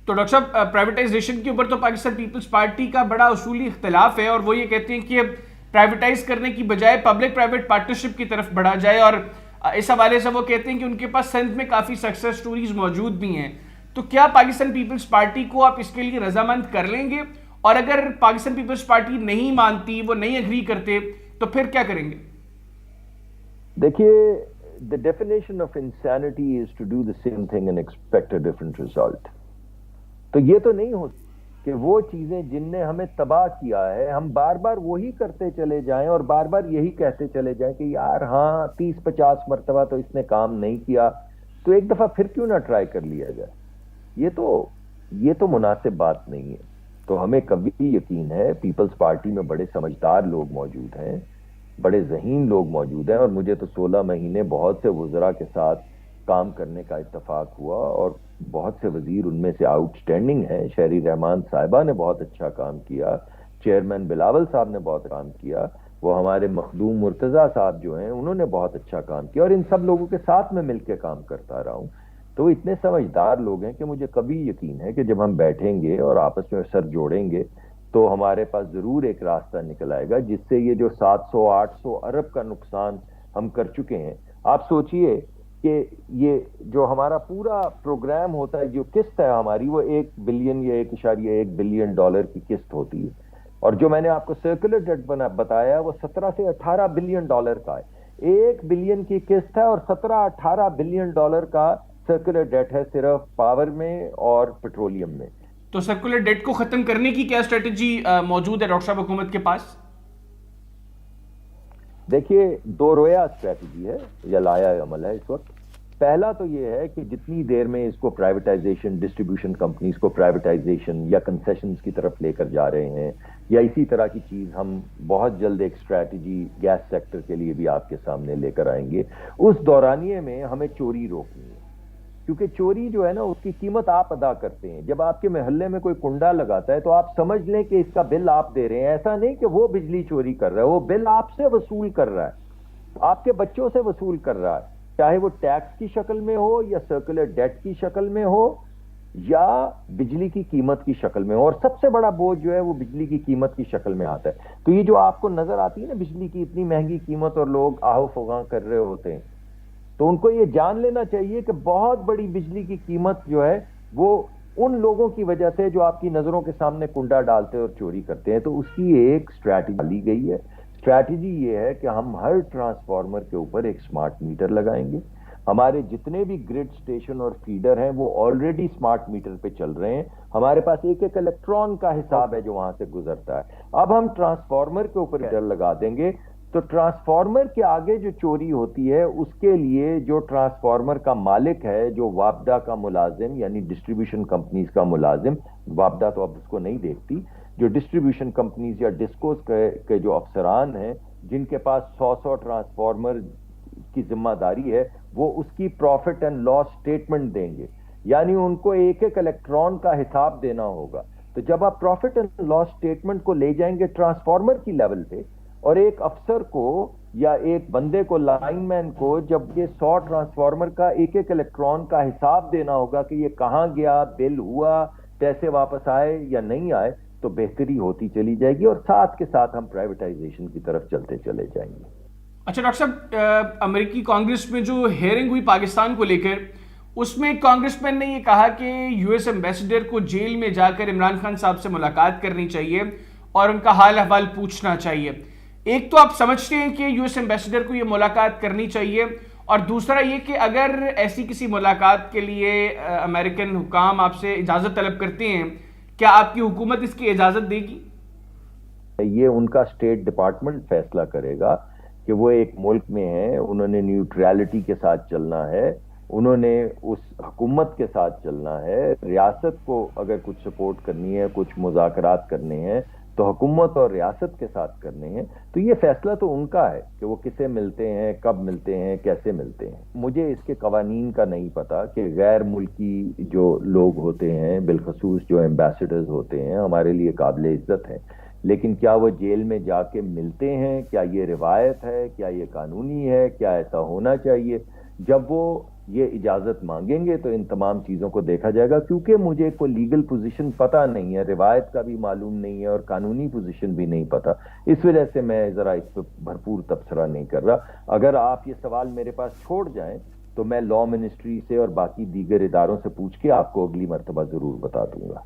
تو ڈاکٹر صاحب پرائیویٹائزیشن کے اوپر تو پاکستان پیپلز پارٹی کا بڑا اصولی اختلاف ہے، اور وہ یہ کہتے ہیں کہ پرائیویٹائز کرنے کی بجائے پبلک پرائیویٹ پارٹنرشپ کی طرف بڑھا جائے، اور اس حوالے سے وہ کہتے ہیں کہ ان کے پاس سندھ میں کافی سکسیس سٹوریز موجود بھی ہیں. تو کیا پاکستان پیپلز پارٹی کو آپ اس کے لیے رضامند کر لیں گے؟ اور اگر پاکستان پیپلز پارٹی نہیں مانتی، وہ نہیں اگری کرتے، تو پھر کیا کریں گے؟ دیکھیے، the definition of insanity is to do the same thing and expect a different result. تو یہ تو نہیں ہو کہ وہ چیزیں جن نے ہمیں تباہ کیا ہے ہم بار بار وہی کرتے چلے جائیں اور بار بار یہی کہتے چلے جائیں کہ یار ہاں 30-50 مرتبہ تو اس نے کام نہیں کیا، تو ایک دفعہ پھر کیوں نہ ٹرائی کر لیا جائے. یہ تو مناسب بات نہیں ہے. تو ہمیں کبھی یقین ہے پیپلز پارٹی میں بڑے سمجھدار لوگ موجود ہیں، بڑے ذہین لوگ موجود ہیں، اور مجھے تو 16 مہینے بہت سے وزراء کے ساتھ کام کرنے کا اتفاق ہوا، اور بہت سے وزیر ان میں سے آؤٹ سٹینڈنگ ہیں. شہری رحمان صاحبہ نے بہت اچھا کام کیا، چیئرمین بلاول صاحب نے بہت کام کیا، وہ ہمارے مخدوم مرتضیٰ صاحب جو ہیں انہوں نے بہت اچھا کام کیا، اور ان سب لوگوں کے ساتھ میں مل کے کام کرتا رہا ہوں. تو اتنے سمجھدار لوگ ہیں کہ مجھے کبھی یقین ہے کہ جب ہم بیٹھیں گے اور آپس میں سر جوڑیں گے تو ہمارے پاس ضرور ایک راستہ نکل آئے گا جس سے یہ جو 700-800 ارب کا نقصان ہم کر چکے ہیں. آپ سوچئے کہ یہ جو ہمارا پورا پروگرام ہوتا ہے، جو قسط ہے ہماری، وہ 1 بلین یا 1.1 بلین ڈالر کی قسط ہوتی ہے، اور جو میں نے آپ کو سرکولر ڈیٹ بتایا وہ 17 سے 18 بلین ڈالر کا ہے. 1 بلین کی قسط ہے اور 17-18 بلین ڈالر کا سرکولر ڈیٹ ہے صرف پاور میں اور پیٹرولیم میں. تو سرکولر ڈیٹ کو ختم کرنے کی کیا اسٹریٹجی موجود ہے ڈاکٹر صاحب حکومت کے پاس؟ دیکھیے، 2 رویہ اسٹریٹجی ہے یا لایا عمل ہے اس وقت. پہلا تو یہ ہے کہ جتنی دیر میں اس کو پرائیویٹائزیشن، ڈسٹریبیوشن کمپنیز کو پرائیویٹائزیشن یا کنسیشنز کی طرف لے کر جا رہے ہیں، یا اسی طرح کی چیز ہم بہت جلد ایک اسٹریٹجی گیس سیکٹر کے لیے بھی آپ کے سامنے لے کر آئیں گے. اس دورانیے میں ہمیں چوری روکنی ہے، کیونکہ چوری جو ہے نا اس کی قیمت آپ ادا کرتے ہیں. جب آپ کے محلے میں کوئی کنڈا لگاتا ہے تو آپ سمجھ لیں کہ اس کا بل آپ دے رہے ہیں، ایسا نہیں کہ وہ بجلی چوری کر رہا ہے، وہ بل آپ سے وصول کر رہا ہے، آپ کے بچوں سے وصول کر رہا ہے، چاہے وہ ٹیکس کی شکل میں ہو یا سرکولر ڈیٹ کی شکل میں ہو یا بجلی کی قیمت کی شکل میں ہو. اور سب سے بڑا بوجھ جو ہے وہ بجلی کی قیمت کی شکل میں آتا ہے. تو یہ جو آپ کو نظر آتی ہے نا بجلی کی اتنی مہنگی قیمت اور لوگ آہو فغاں کر رہے ہوتے ہیں، تو ان کو یہ جان لینا چاہیے کہ بہت بڑی بجلی کی قیمت جو ہے وہ ان لوگوں کی وجہ سے جو آپ کی نظروں کے سامنے کنڈا ڈالتے اور چوری کرتے ہیں. تو اس کی ایک اسٹریٹجی لی گئی ہے. اسٹریٹجی یہ ہے کہ ہم ہر ٹرانسفارمر کے اوپر ایک سمارٹ میٹر لگائیں گے. ہمارے جتنے بھی گریڈ سٹیشن اور فیڈر ہیں وہ آلریڈی سمارٹ میٹر پہ چل رہے ہیں. ہمارے پاس ایک ایک الیکٹران کا حساب ہے جو وہاں سے گزرتا ہے. اب ہم ٹرانسفارمر کے اوپر میٹر لگا دیں گے تو ٹرانسفارمر کے آگے جو چوری ہوتی ہے اس کے لیے جو ٹرانسفارمر کا مالک ہے، جو وابڈا کا ملازم یعنی ڈسٹریبیوشن کمپنیز کا ملازم، وابڈا تو اب اس کو نہیں دیکھتی، جو ڈسٹریبیوشن کمپنیز یا ڈسکوز کے جو افسران ہیں جن کے پاس 100 ٹرانسفارمر کی ذمہ داری ہے، وہ اس کی پروفٹ اینڈ لاس سٹیٹمنٹ دیں گے. یعنی ان کو ایک ایک الیکٹران کا حساب دینا ہوگا. تو جب آپ پروفٹ اینڈ لاس سٹیٹمنٹ کو لے جائیں گے ٹرانسفارمر کی لیول پہ، اور ایک افسر کو یا ایک بندے کو، لائن مین کو، جب یہ 100 ٹرانسفارمر کا ایک ایک الیکٹران کا حساب دینا ہوگا کہ یہ کہاں گیا، بل ہوا، پیسے واپس آئے یا نہیں آئے، تو بہتری ہوتی چلی جائے گی اور ساتھ کے ساتھ ہم پرائیویٹائزیشن کی طرف چلتے چلے جائیں گے. اچھا ڈاکٹر صاحب، امریکی کانگریس میں جو ہیئرنگ ہوئی پاکستان کو لے کر، اس میں کانگریس مین نے یہ کہا کہ یو ایس ایمبیسڈر کو جیل میں جا کر عمران خان صاحب سے ملاقات کرنی چاہیے اور ان کا حال احوال پوچھنا چاہیے. ایک تو آپ سمجھتے ہیں کہ یو ایس ایمبیسڈر کو یہ ملاقات کرنی چاہیے، اور دوسرا یہ کہ اگر ایسی کسی ملاقات کے لیے امریکن حکام آپ سے اجازت طلب کرتے ہیں، کیا آپ کی حکومت اس کی اجازت دے گی؟ یہ ان کا اسٹیٹ ڈپارٹمنٹ فیصلہ کرے گا کہ وہ ایک ملک میں ہیں، انہوں نے نیوٹریلٹی کے ساتھ چلنا ہے، انہوں نے اس حکومت کے ساتھ چلنا ہے. ریاست کو اگر کچھ سپورٹ کرنی ہے، کچھ مذاکرات کرنے ہیں تو حکومت اور ریاست کے ساتھ کرنے ہیں. تو یہ فیصلہ تو ان کا ہے کہ وہ کسے ملتے ہیں، کب ملتے ہیں، کیسے ملتے ہیں. مجھے اس کے قوانین کا نہیں پتا کہ غیر ملکی جو لوگ ہوتے ہیں، بالخصوص جو ایمبیسڈرز ہوتے ہیں، ہمارے لیے قابل عزت ہیں، لیکن کیا وہ جیل میں جا کے ملتے ہیں؟ کیا یہ روایت ہے؟ کیا یہ قانونی ہے؟ کیا ایسا ہونا چاہیے؟ جب وہ یہ اجازت مانگیں گے تو ان تمام چیزوں کو دیکھا جائے گا. کیونکہ مجھے کوئی لیگل پوزیشن پتہ نہیں ہے، روایت کا بھی معلوم نہیں ہے اور قانونی پوزیشن بھی نہیں پتہ، اس وجہ سے میں ذرا اس پہ بھرپور تبصرہ نہیں کر رہا. اگر آپ یہ سوال میرے پاس چھوڑ جائیں تو میں لا منسٹری سے اور باقی دیگر اداروں سے پوچھ کے آپ کو اگلی مرتبہ ضرور بتا دوں گا.